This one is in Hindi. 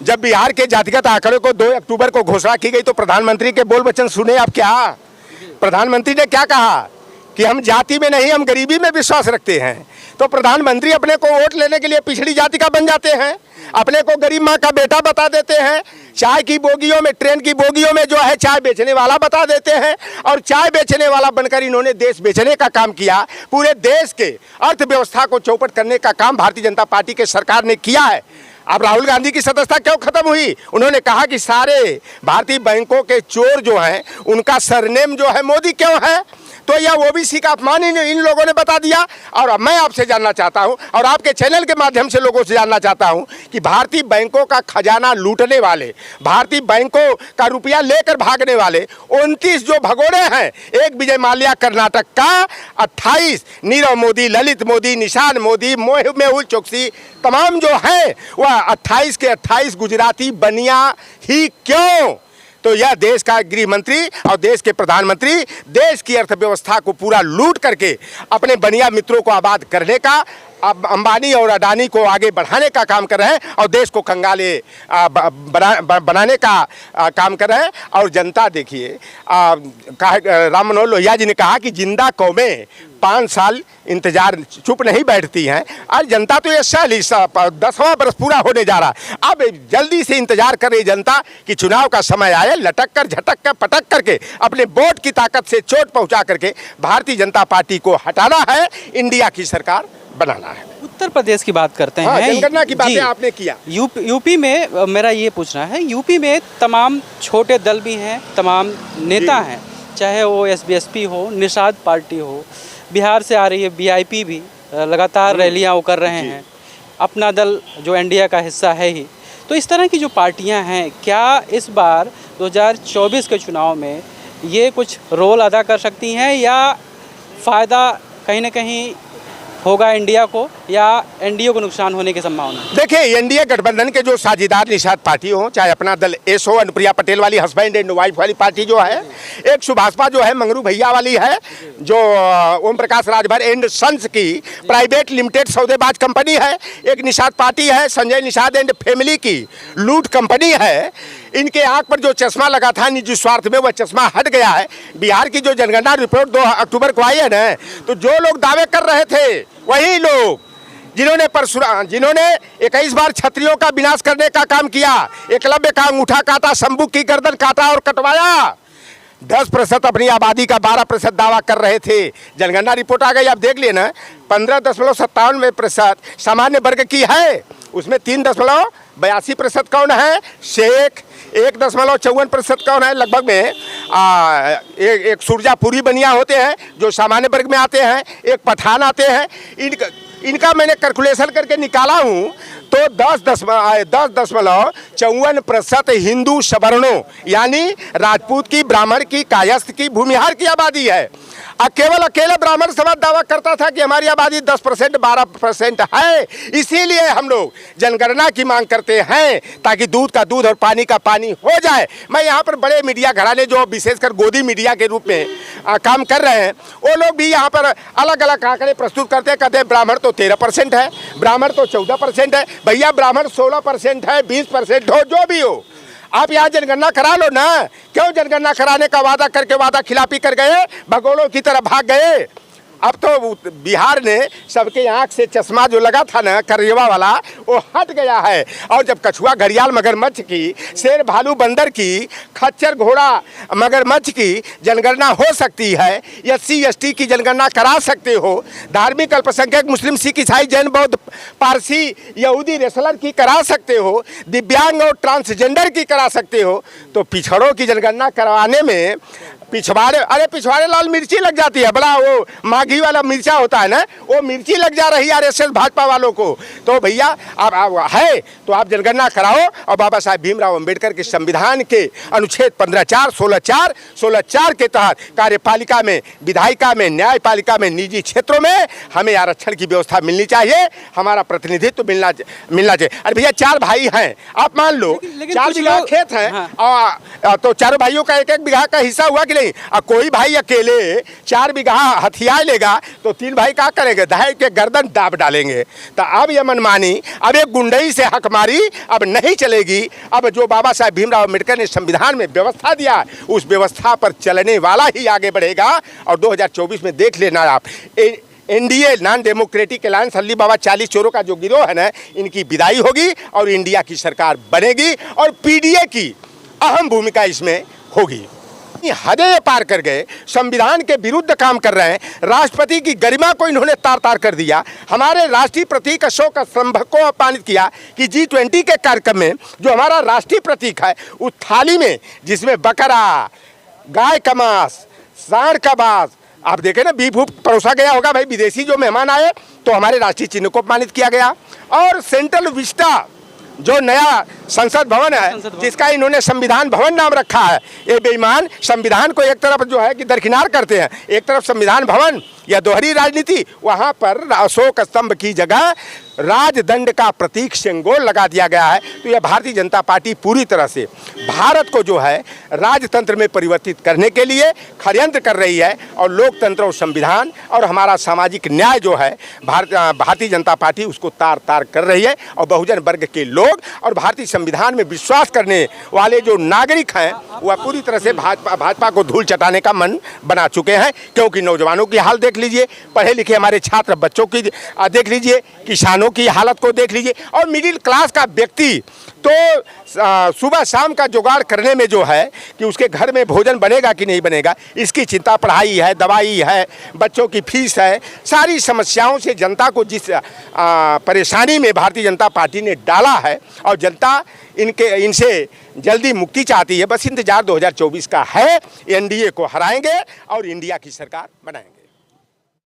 जब बिहार के जातिगत आंकड़े को 2 अक्टूबर को घोषणा की गई तो प्रधानमंत्री के बोल वचन सुने आप क्या? प्रधानमंत्री ने क्या कहा कि हम जाति में नहीं, हम गरीबी में विश्वास रखते हैं। तो प्रधानमंत्री अपने को वोट लेने के लिए पिछड़ी जाति का बन जाते हैं, अपने को गरीब माँ का बेटा बता देते हैं, चाय की बोगियों में, ट्रेन की बोगियों में जो है चाय बेचने वाला बता देते हैं, और चाय बेचने वाला बनकर इन्होंने देश बेचने का काम किया। पूरे देश के अर्थव्यवस्था को चौपट करने का काम भारतीय जनता पार्टी के सरकार ने किया है। अब राहुल गांधी की सदस्यता क्यों खत्म हुई? उन्होंने कहा कि सारे भारतीय बैंकों के चोर जो हैं उनका सरनेम जो है मोदी क्यों है, तो यह ओबीसी का अपमान इन लोगों ने बता दिया। और अब मैं आपसे जानना चाहता हूं और आपके चैनल के माध्यम से लोगों से जानना चाहता हूं कि भारतीय बैंकों का खजाना लूटने वाले, भारतीय बैंकों का रुपया लेकर भागने वाले 29 जो भगोड़े हैं, एक विजय माल्या कर्नाटक का, 28 नीरव मोदी, ललित मोदी, निशान मोदी, मेहुल चोकसी, तमाम जो हैं वह 28 के 28 गुजराती बनिया ही क्यों? तो यह देश का गृह मंत्री और देश के प्रधानमंत्री देश की अर्थव्यवस्था को पूरा लूट करके अपने बनिया मित्रों को आबाद करने का, अब अंबानी और अडानी को आगे बढ़ाने का काम कर रहे हैं और देश को कंगाले बनाने का काम कर रहे हैं। और जनता देखिए, राम मनोहर लोहिया जी ने कहा कि जिंदा कौमें 5 साल इंतजार चुप नहीं बैठती हैं, और जनता तो ये 10वां बरस पूरा होने जा रहा। अब जल्दी से इंतजार कर रही जनता कि चुनाव का समय आए, लटक कर, झटक कर, पटक करके अपने वोट की ताकत से चोट पहुंचा करके भारतीय जनता पार्टी को हटाना है, इंडिया की सरकार बनाना है। उत्तर प्रदेश की बात करते हैं। जनगणना की बातें आपने किया। यूपी में मेरा ये पूछना है, यूपी में तमाम छोटे दल भी हैं, तमाम नेता हैं, चाहे वो SBSP हो, निषाद पार्टी हो, बिहार से आ रही है VIP भी लगातार रैलियां वो कर रहे हैं, अपना दल जो इंडिया का हिस्सा है ही। तो इस तरह की जो पार्टियां हैं, क्या इस बार 2024 के चुनाव में ये कुछ रोल अदा कर सकती हैं, या फ़ायदा कहीं ना कहीं होगा इंडिया को, या NDA को नुकसान होने की संभावना? देखिए, NDA गठबंधन के जो साझेदार निषाद पार्टी हो, चाहे अपना दल एस हो, अनुप्रिया पटेल वाली हस्बैंड एंड वाइफ वाली पार्टी जो है, एक सुभाषपा जो है मंगरू भैया वाली है, जो ओम प्रकाश राजभर एंड सन्स की प्राइवेट लिमिटेड सौदेबाज कंपनी है, एक निषाद पार्टी है संजय निषाद एंड फैमिली की लूट कंपनी है। इनके आंख पर जो चश्मा लगा था निजी स्वार्थ में, वह चश्मा हट गया है। बिहार की जो जनगणना रिपोर्ट 2 अक्टूबर को आई है ना, तो जो लोग दावे कर रहे थे वही लोग जिन्होंने 21 बार क्षत्रियों का विनाश करने का काम किया, एकलव्य का अंगूठा काटा, शंभू की गर्दन काटा और कटवाया, 10% अपनी आबादी का 12% दावा कर रहे थे। जनगणना रिपोर्ट आ गई, आप देख लेना, 15.97% सामान्य वर्ग की है, उसमें 3.82% कौन है? शेख। 1.54% कौन है? लगभग में एक सुरजापुरी बनिया होते हैं जो सामान्य वर्ग में आते हैं, एक पठान आते हैं। इनका मैंने कैलकुलेशन करके निकाला हूँ तो 10.54% हिंदू सवर्णों यानी राजपूत की, ब्राह्मण की, कायस्थ की, भूमिहार की आबादी है। अकेले ब्राह्मण समाज दावा करता था कि हमारी आबादी 10% 12% है। इसीलिए हम लोग जनगणना की मांग करते हैं ताकि दूध का दूध और पानी का पानी हो जाए। मैं यहाँ पर बड़े मीडिया घराने जो विशेषकर गोदी मीडिया के रूप में काम कर रहे हैं, वो लोग भी यहाँ पर अलग अलग आंकड़े प्रस्तुत करते हैं। कहते हैं ब्राह्मण तो 13% है, ब्राह्मण तो 14% है। भैया ब्राह्मण 16% है, 20% हो, जो भी हो, आप यहाँ जनगणना करा लो ना। क्यों जनगणना कराने का वादा करके वादा खिलाफी कर गए, भगोड़ों की तरह भाग गए? अब तो बिहार ने सबके आँख से चश्मा जो लगा था ना करिएवा वाला, वो हट गया है। और जब कछुआ, घड़ियाल, मगरमच्छ की, शेर, भालू, बंदर की, खच्चर, घोड़ा, मगरमच्छ की जनगणना हो सकती है, SC ST की जनगणना करा सकते हो, धार्मिक अल्पसंख्यक मुस्लिम, सिख, ईसाई, जैन, बौद्ध, पारसी, यहूदी, रेसलर की करा सकते हो, दिव्यांग और ट्रांसजेंडर की करा सकते हो, तो पिछड़ों की जनगणना करवाने में पिछवाड़े लाल मिर्ची लग जाती है, बड़ा वो माघी वाला मिर्चा होता है ना, वो मिर्ची लग जा रही है RSS भाजपा वालों को। तो भैया आप है तो आप जनगणना कराओ और बाबा साहेब भीमराव अंबेडकर के संविधान के अनुच्छेद 15(4), 16(4), 16(4) के तहत कार्यपालिका में, विधायिका में, न्यायपालिका में, निजी क्षेत्रों में हमें आरक्षण की व्यवस्था मिलनी चाहिए, हमारा प्रतिनिधित्व मिलना चाहिए। अरे भैया 4 भाई हैं, आप मान लो 4 बीघा खेत है, तो 4 भाइयों का 1-1 बीघा का हिस्सा हुआ कि नहीं। अब कोई भाई अकेले 4 बीघा हथियार लेगा तो 3 भाई क्या करेंगे, दहाड़ के गर्दन दाब डालेंगे। तो अब ये मनमानी, अब एक गुंडई से हकमारी अब नहीं चलेगी। अब जो बाबा साहेब भीमराव अम्बेडकर ने संविधान में व्यवस्था दिया, उस व्यवस्था पर चलने वाला ही आगे बढ़ेगा। और 2024 में देख लेना आप, NDA non democratic alliance Ali Baba 40 चोरों का जो गिरोह है ना, इनकी विदाई होगी और इंडिया की सरकार बनेगी और पीडीए की अहम भूमिका इसमें होगी। हदें पार कर गए, संविधान के विरुद्ध काम कर रहे हैं, राष्ट्रपति की गरिमा को इन्होंने तार तार कर दिया, हमारे राष्ट्रीय प्रतीक अशोक स्तंभ को अपमानित किया कि G20 के कार्यक्रम में जो हमारा राष्ट्रीय प्रतीक है, उस थाली में जिसमें बकरा, गाय का मांस, सांड का मांस, आप देखें ना, बीफ परोसा गया होगा। भाई विदेशी जो मेहमान आए तो हमारे राष्ट्रीय चिन्ह को अपमानित किया गया। और सेंट्रल विस्टा जो नया संसद भवन है, जिसका इन्होंने संविधान भवन नाम रखा है, ये बेईमान संविधान को एक तरफ जो है कि दरकिनार करते हैं, एक तरफ संविधान भवन या दोहरी राजनीति, वहाँ पर अशोक स्तंभ की जगह राजदंड का प्रतीक सिंबल लगा दिया गया है। तो यह भारतीय जनता पार्टी पूरी तरह से भारत को जो है राजतंत्र में परिवर्तित करने के लिए षड्यंत्र कर रही है और लोकतंत्र और संविधान और हमारा सामाजिक न्याय जो है भारतीय जनता पार्टी उसको तार तार कर रही है। और बहुजन वर्ग के लोग और भारतीय संविधान में विश्वास करने वाले जो नागरिक हैं वह पूरी तरह से भाजपा को धूल चटाने का मन बना चुके हैं। क्योंकि नौजवानों की हाल देख लीजिए, पढ़े लिखे हमारे छात्र बच्चों की देख लीजिए, किसानों की हालत को देख लीजिए, और मिडिल क्लास का व्यक्ति तो सुबह शाम का जुगाड़ करने में जो है कि उसके घर में भोजन बनेगा कि नहीं बनेगा, इसकी चिंता, पढ़ाई है, दवाई है, बच्चों की फीस है, सारी समस्याओं से जनता को जिस परेशानी में भारतीय जनता पार्टी ने डाला है और जनता इनसे जल्दी मुक्ति चाहती है। बस इंतजार 2024 का है, एनडीए को हराएंगे और इंडिया की सरकार बनाएंगे।